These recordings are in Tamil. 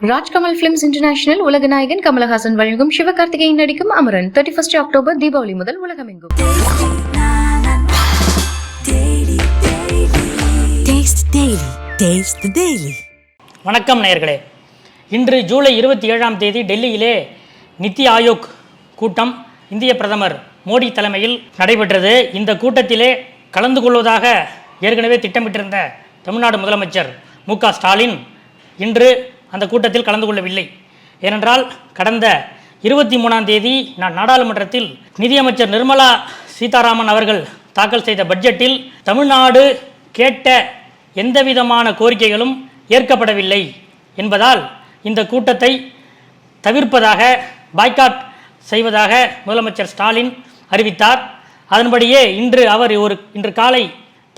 ராஜ்கமல் பிலிம்ஸ் இன்டர்நேஷனல் உலக நாயகன் கமலஹாசன் வழங்கும் சிவகார்த்திகேயன் நடிக்கும் அமரன் 31 அக்டோபர் தீபாவளி முதல் உலகமெங்கும். வணக்கம் நேயர்களே. இன்று ஜூலை 27ஆம் தேதி டெல்லியிலே நித்தி ஆயோக் கூட்டம் இந்திய பிரதமர் மோடி தலைமையில் நடைபெற்றது. இந்த கூட்டத்திலே கலந்து கொள்வதாக ஏற்கனவே திட்டமிட்டிருந்த தமிழ்நாடு முதலமைச்சர் மு.க. ஸ்டாலின் இன்று அந்த கூட்டத்தில் கலந்து கொள்ளவில்லை. ஏனென்றால் கடந்த 23ஆம் தேதி நாடாளுமன்றத்தில் நிதியமைச்சர் நிர்மலா சீதாராமன் அவர்கள் தாக்கல் செய்த பட்ஜெட்டில் தமிழ்நாடு கேட்ட எந்தவிதமான கோரிக்கைகளும் ஏற்கப்படவில்லை என்பதால் இந்த கூட்டத்தை தவிர்ப்பதாக பாய்காட் செய்வதாக முதலமைச்சர் ஸ்டாலின் அறிவித்தார். அதன்படியே இன்று காலை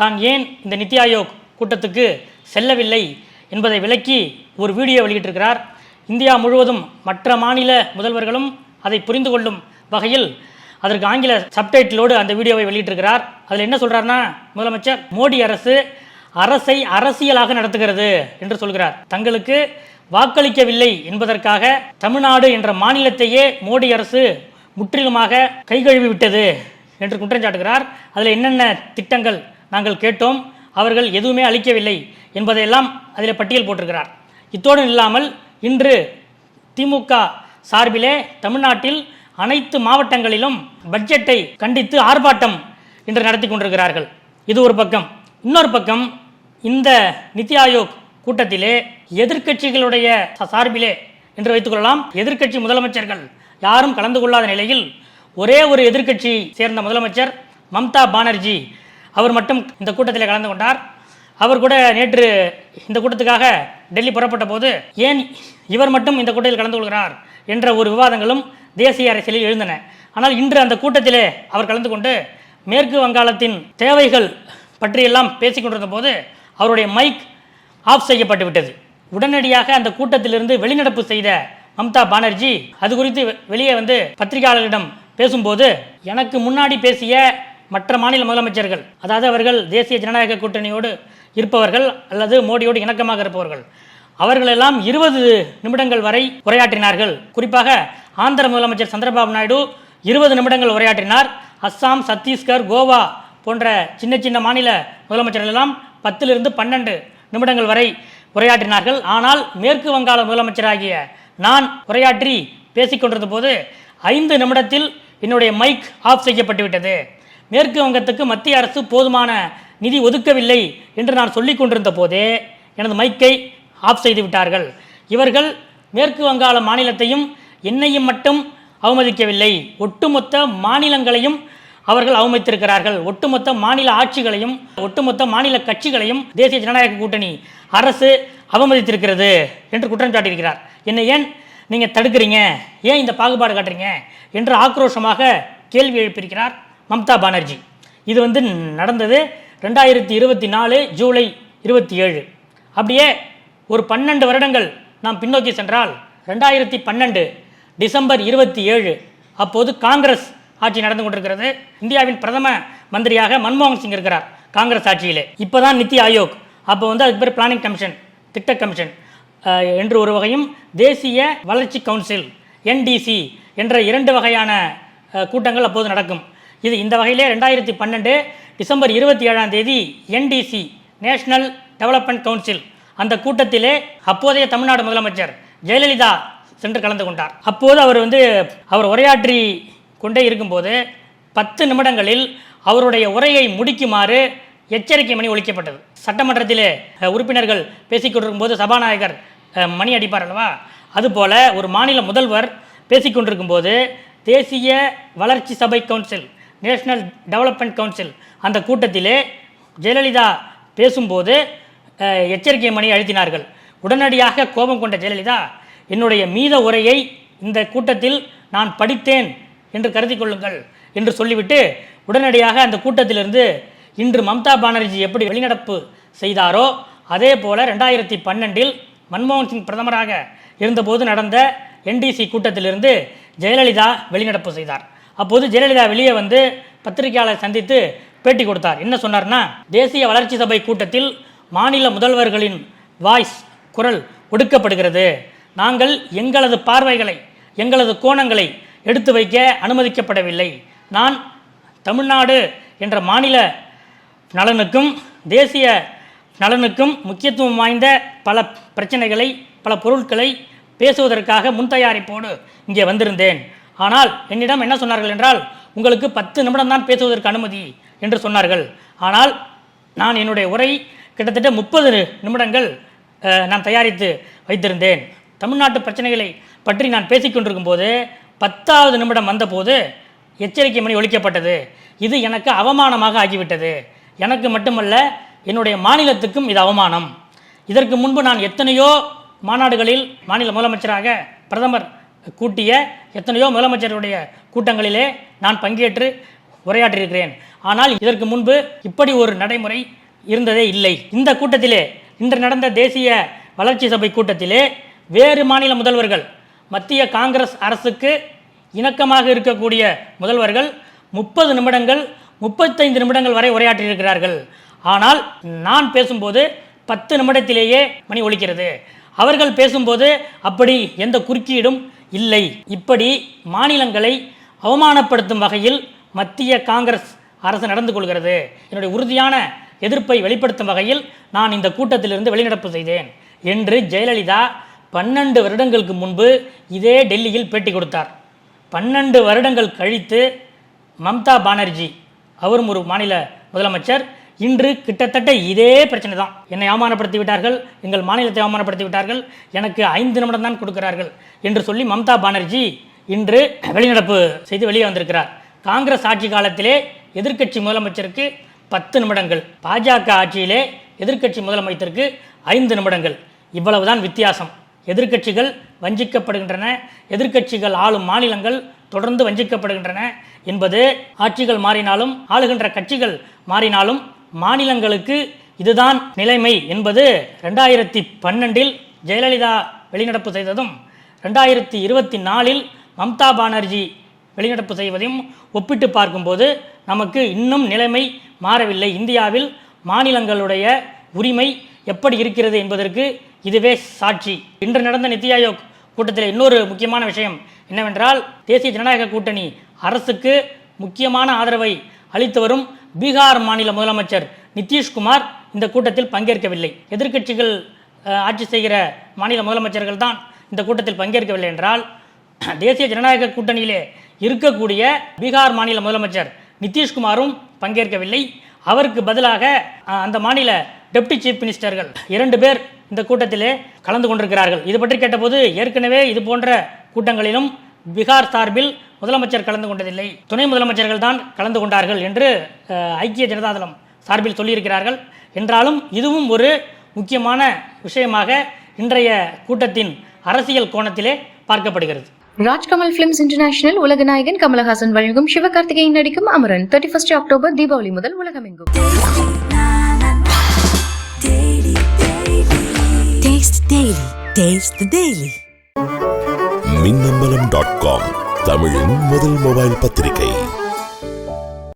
தான் ஏன் இந்த நித்தி ஆயோக் கூட்டத்துக்கு செல்லவில்லை என்பதை விளக்கி ஒரு வீடியோ வெளியிட்டிருக்கிறார். இந்தியா முழுவதும் மற்ற மாநில முதல்வர்களும் அதை புரிந்து கொள்ளும் வகையில் அதற்கு ஆங்கில சப்டைட்டிலோடு அந்த வீடியோவை வெளியிட்டிருக்கிறார். அதில் என்ன சொல்கிறார்னா, முதலமைச்சர் மோடி அரசை அரசியலாக நடத்துகிறது என்று சொல்கிறார். தங்களுக்கு வாக்களிக்கவில்லை என்பதற்காக தமிழ்நாடு என்ற மாநிலத்தையே மோடி அரசு முற்றிலுமாக கைகழுவி விட்டது என்று குற்றம் சாட்டுகிறார். அதில் என்னென்ன திட்டங்கள் நாங்கள் கேட்டோம், அவர்கள் எதுவுமே அளிக்கவில்லை என்பதையெல்லாம் அதில் பட்டியல் போட்டிருக்கிறார். இத்தோடு இல்லாமல் இன்று திமுக சார்பிலே தமிழ்நாட்டில் அனைத்து மாவட்டங்களிலும் பட்ஜெட்டை கண்டித்து ஆர்ப்பாட்டம் இன்று நடத்தி கொண்டிருக்கிறார்கள். இது ஒரு பக்கம். இன்னொரு பக்கம், இந்த நித்தி ஆயோக் கூட்டத்திலே எதிர்க்கட்சிகளுடைய சார்பிலே என்று வைத்துக்கொள்ளலாம், எதிர்க்கட்சி முதலமைச்சர்கள் யாரும் கலந்து கொள்ளாத நிலையில் ஒரே ஒரு எதிர்க்கட்சி சேர்ந்த முதலமைச்சர் மம்தா பானர்ஜி அவர் மட்டும் இந்த கூட்டத்தில் கலந்து கொண்டார். அவர் கூட நேற்று இந்த கூட்டத்துக்காக டெல்லி புறப்பட்ட போது ஏன் இவர் மட்டும் இந்த கூட்டத்தில் கலந்து கொள்கிறார் என்ற ஒரு விவாதங்களும் தேசிய அரசியலில் எழுந்தன. ஆனால் இன்று அந்த கூட்டத்திலே அவர் கலந்து கொண்டு மேற்கு வங்காளத்தின் தேவைகள் பற்றியெல்லாம் பேசிக்கொண்டிருந்த போது அவருடைய மைக் ஆஃப் செய்யப்பட்டு விட்டது. உடனடியாக அந்த கூட்டத்திலிருந்து வெளிநடப்பு செய்த மம்தா பானர்ஜி அது குறித்து வெளியே வந்து பத்திரிகையாளர்களிடம் பேசும்போது, எனக்கு முன்னாடி பேசிய மற்ற மாநில முதலமைச்சர்கள், அதாவது அவர்கள் தேசிய ஜனநாயக கூட்டணியோடு இருப்பவர்கள் அல்லது மோடியோடு இணக்கமாக இருப்பவர்கள், அவர்களெல்லாம் 20 நிமிடங்கள் வரை உரையாற்றினார்கள். குறிப்பாக ஆந்திர முதலமைச்சர் சந்திரபாபு நாயுடு 20 நிமிடங்கள் உரையாற்றினார். அஸ்ஸாம், சத்தீஸ்கர், கோவா போன்ற சின்ன சின்ன மாநில முதலமைச்சர்கள் எல்லாம் 10லிருந்து 12 நிமிடங்கள் வரை உரையாற்றினார்கள். ஆனால் மேற்கு வங்காள முதலமைச்சராகிய நான் உரையாற்றி பேசிக்கொண்டிருந்த போது 5 நிமிடத்தில் என்னுடைய மைக் ஆஃப் செய்யப்பட்டு விட்டது. மேற்கு வங்கத்துக்கு மத்திய அரசு போதுமான நிதி ஒதுக்கவில்லை என்று நான் சொல்லிக் கொண்டிருந்த போதே எனது மைக்கை ஆஃப் செய்து விட்டார்கள். இவர்கள் மேற்கு வங்காள மாநிலத்தையும் என்னையும் மட்டும் அவமதிக்கவில்லை, ஒட்டுமொத்த மாநிலங்களையும் அவர்கள் அவமதித்திருக்கிறார்கள். ஒட்டுமொத்த மாநில ஆட்சிகளையும் ஒட்டுமொத்த மாநில கட்சிகளையும் தேசிய ஜனநாயக கூட்டணி அரசு அவமதித்திருக்கிறது என்று குற்றம் சாட்டியிருக்கிறார். என்னை ஏன் நீங்கள் தடுக்கிறீங்க, ஏன் இந்த பாகுபாடு காட்டுறீங்க என்று ஆக்ரோஷமாக கேள்வி எழுப்பியிருக்கிறார் மம்தா பானர்ஜி. இது நடந்தது 2024 ஜூலை 27. அப்படியே ஒரு 12 வருடங்கள் நாம் பின்னோக்கி சென்றால் 2012 டிசம்பர் 27 அப்போது காங்கிரஸ் ஆட்சி நடந்து கொண்டிருக்கிறது. இந்தியாவின் பிரதம மந்திரியாக மன்மோகன் சிங் இருக்கிறார் காங்கிரஸ் ஆட்சியிலே. இப்போ தான் நித்தி ஆயோக், அப்போ அதுக்கு பேர் பிளானிங் கமிஷன், திட்ட கமிஷன் என்று ஒரு வகையும், தேசிய வளர்ச்சி கவுன்சில் NDC என்ற 2 வகையான கூட்டங்கள் அப்போது நடக்கும். இந்த வகையிலே 2012 டிசம்பர் 27ஆம் தேதி NDC நேஷனல் டெவலப்மெண்ட் கவுன்சில் அந்த கூட்டத்திலே அப்போதைய தமிழ்நாடு முதலமைச்சர் ஜெயலலிதா சென்று கலந்து கொண்டார். அப்போது அவர் உரையாற்றி கொண்டே இருக்கும்போது 10 நிமிடங்களில் அவருடைய உரையை முடிக்குமாறு எச்சரிக்கை மணி ஒலிக்கப்பட்டது. சட்டமன்றத்திலே உறுப்பினர்கள் பேசிக்கொண்டிருக்கும் போது சபாநாயகர் மணி அடிப்பார் அல்லவா, அதுபோல ஒரு மாநில முதல்வர் பேசிக்கொண்டிருக்கும் போது தேசிய வளர்ச்சி சபை கவுன்சில், நேஷனல் டெவலப்மெண்ட் கவுன்சில் அந்த கூட்டத்திலே ஜெயலலிதா பேசும்போது எச்சரிக்கை மணி அழுத்தினார்கள். உடனடியாக கோபம் கொண்ட ஜெயலலிதா, என்னுடைய மீத உரையை இந்த கூட்டத்தில் நான் படித்தேன் என்று கருதி கொள்ளுங்கள் என்று சொல்லிவிட்டு உடனடியாக அந்த கூட்டத்திலிருந்து இன்று மம்தா பானர்ஜி எப்படி வெளிநடப்பு செய்தாரோ அதே போல 2012 மன்மோகன் சிங் பிரதமராக இருந்தபோது நடந்த NDC கூட்டத்திலிருந்து ஜெயலலிதா வெளிநடப்பு செய்தார். அப்போது ஜெயலலிதா வெளியே வந்து பத்திரிகையாளர் சந்தித்து பேட்டி கொடுத்தார். என்ன சொன்னார்னா, தேசிய வளர்ச்சி சபை கூட்டத்தில் மாநில முதல்வர்களின் குரல் ஒடுக்கப்படுகிறது, நாங்கள் எங்களது பார்வைகளை, எங்களது கோணங்களை எடுத்து வைக்க அனுமதிக்கப்படவில்லை. நான் தமிழ்நாடு என்ற மாநில நலனுக்கும் தேசிய நலனுக்கும் முக்கியத்துவம் வாய்ந்த பல பிரச்சனைகளை, பல பொருட்களை பேசுவதற்காக முன்தயாரிப்போடு இங்கே வந்திருந்தேன். ஆனால் என்னிடம் என்ன சொன்னார்கள் என்றால், உங்களுக்கு 10 நிமிடம் தான் பேசுவதற்கு அனுமதி என்று சொன்னார்கள். ஆனால் நான் என்னுடைய உரை கிட்டத்தட்ட 30 நிமிடங்கள் நான் தயாரித்து வைத்திருந்தேன். தமிழ்நாட்டு பிரச்சனைகளை பற்றி நான் பேசிக்கொண்டிருக்கும் போது 10வது நிமிடம் வந்தபோது எச்சரிக்கை மணி ஒலிக்கப்பட்டது. இது எனக்கு அவமானமாக ஆகிவிட்டது. எனக்கு மட்டுமல்ல, என்னுடைய மாநிலத்துக்கும் இது அவமானம். இதற்கு முன்பு நான் எத்தனையோ மாநாடுகளில் மாநில முதலமைச்சராக பிரதமர் கூட்டிய எத்தனையோ முதலமைச்சருடைய கூட்டங்களிலே நான் பங்கேற்று உரையாற்றியிருக்கிறேன். ஆனால் இதற்கு முன்பு இப்படி ஒரு நடைமுறை இருந்ததே இல்லை. இந்த கூட்டத்திலே, இன்று நடந்த தேசிய வளர்ச்சி சபை கூட்டத்திலே வேறு மாநில முதல்வர்கள், மத்திய காங்கிரஸ் அரசுக்கு இணக்கமாக இருக்கக்கூடிய முதல்வர்கள் 30 நிமிடங்கள் 35 நிமிடங்கள் வரை உரையாற்றியிருக்கிறார்கள். ஆனால் நான் பேசும்போது 10 நிமிடத்திலேயே மணி ஒலிக்கிறது. அவர்கள் பேசும்போது அப்படி எந்த குறுக்கீடும் இல்லை. இப்படி மாநிலங்களை அவமானப்படுத்தும் வகையில் மத்திய காங்கிரஸ் அரசு நடந்து கொள்கிறது. என்னுடைய உறுதியான எதிர்ப்பை வெளிப்படுத்தும் வகையில் நான் இந்த கூட்டத்திலிருந்து வெளிநடப்பு செய்தேன் என்று ஜெயலலிதா 12 வருடங்களுக்கு முன்பு இதே டெல்லியில் பேட்டி கொடுத்தார். 12 வருடங்கள் கழித்து மம்தா பானர்ஜி, அவரும் ஒரு மாநில முதலமைச்சர், இன்று கிட்டத்தட்ட இதே பிரச்சனை தான். என்னை அவமானப்படுத்தி விட்டார்கள், எங்கள் மாநிலத்தை அவமானப்படுத்தி விட்டார்கள், எனக்கு 5 நிமிடம் தான் கொடுக்கிறார்கள் என்று சொல்லி மம்தா பானர்ஜி இன்று வெளிநடப்பு செய்து வெளியே வந்திருக்கிறார். காங்கிரஸ் ஆட்சி காலத்திலே எதிர்க்கட்சி முதலமைச்சருக்கு 10 நிமிடங்கள், பாஜக ஆட்சியிலே எதிர்க்கட்சி முதலமைச்சருக்கு 5 நிமிடங்கள். இவ்வளவுதான் வித்தியாசம். எதிர்க்கட்சிகள் வஞ்சிக்கப்படுகின்றன, எதிர்க்கட்சிகள் ஆளும் மாநிலங்கள் தொடர்ந்து வஞ்சிக்கப்படுகின்றன என்பது ஆட்சிகள் மாறினாலும் ஆளுகின்ற கட்சிகள் மாறினாலும் மாநிலங்களுக்கு இதுதான் நிலைமை என்பது 2012 ஜெயலலிதா வெளிநடப்பு செய்ததும் 2024 மம்தா பானர்ஜி வெளிநடப்பு செய்வதையும் ஒப்பிட்டு பார்க்கும்போது நமக்கு இன்னும் நிலைமை மாறவில்லை. இந்தியாவில் மாநிலங்களுடைய உரிமை எப்படி இருக்கிறது என்பதற்கு இதுவே சாட்சி. இன்று நடந்த நித்தி ஆயோக் கூட்டத்தில் இன்னொரு முக்கியமான விஷயம் என்னவென்றால், தேசிய ஜனநாயக கூட்டணி அரசுக்கு முக்கியமான ஆதரவை அளித்து வரும் பீகார் மாநில முதலமைச்சர் நிதிஷ்குமார் இந்த கூட்டத்தில் பங்கேற்கவில்லை. எதிர்க்கட்சிகள் ஆட்சி செய்கிற மாநில முதலமைச்சர்கள் தான் இந்த கூட்டத்தில் பங்கேற்கவில்லை என்றால், தேசிய ஜனநாயக கூட்டணியிலே இருக்கக்கூடிய பீகார் மாநில முதலமைச்சர் நிதிஷ்குமாரும் பங்கேற்கவில்லை. அவருக்கு பதிலாக அந்த மாநில டெப்டி சீஃப் மினிஸ்டர்கள் 2 பேர் இந்த கூட்டத்திலே கலந்து கொண்டிருக்கிறார்கள். இது பற்றி கேட்டபோது, ஏற்கனவே இது போன்ற கூட்டங்களிலும் பீகார் சார்பில் முதலமைச்சர் கலந்து கொண்டதில்லை, துணை முதலமைச்சர்கள் தான் கலந்து கொண்டார்கள் என்று ஐக்கிய ஜனதாதளம் சார்பில் சொல்லியிருக்கிறார்கள். என்றாலும் இதுவும் ஒரு முக்கியமான விஷயமாக இன்றைய கூட்டத்தின் அரசியல் கோணத்திலே பார்க்கப்படுகிறது. ராஜ்கமல் பிலிம்ஸ் இன்டர்நேஷனல் உலக நாயகன் கமலஹாசன் வழங்கும் சிவகார்த்திகேயன் நடிக்கும் அமரன் 31 அக்டோபர் தீபாவளி முதல் உலகமெங்கும். மின்னம்பலம்.com தமிழின் முதல் மொபைல் பத்திரிகை.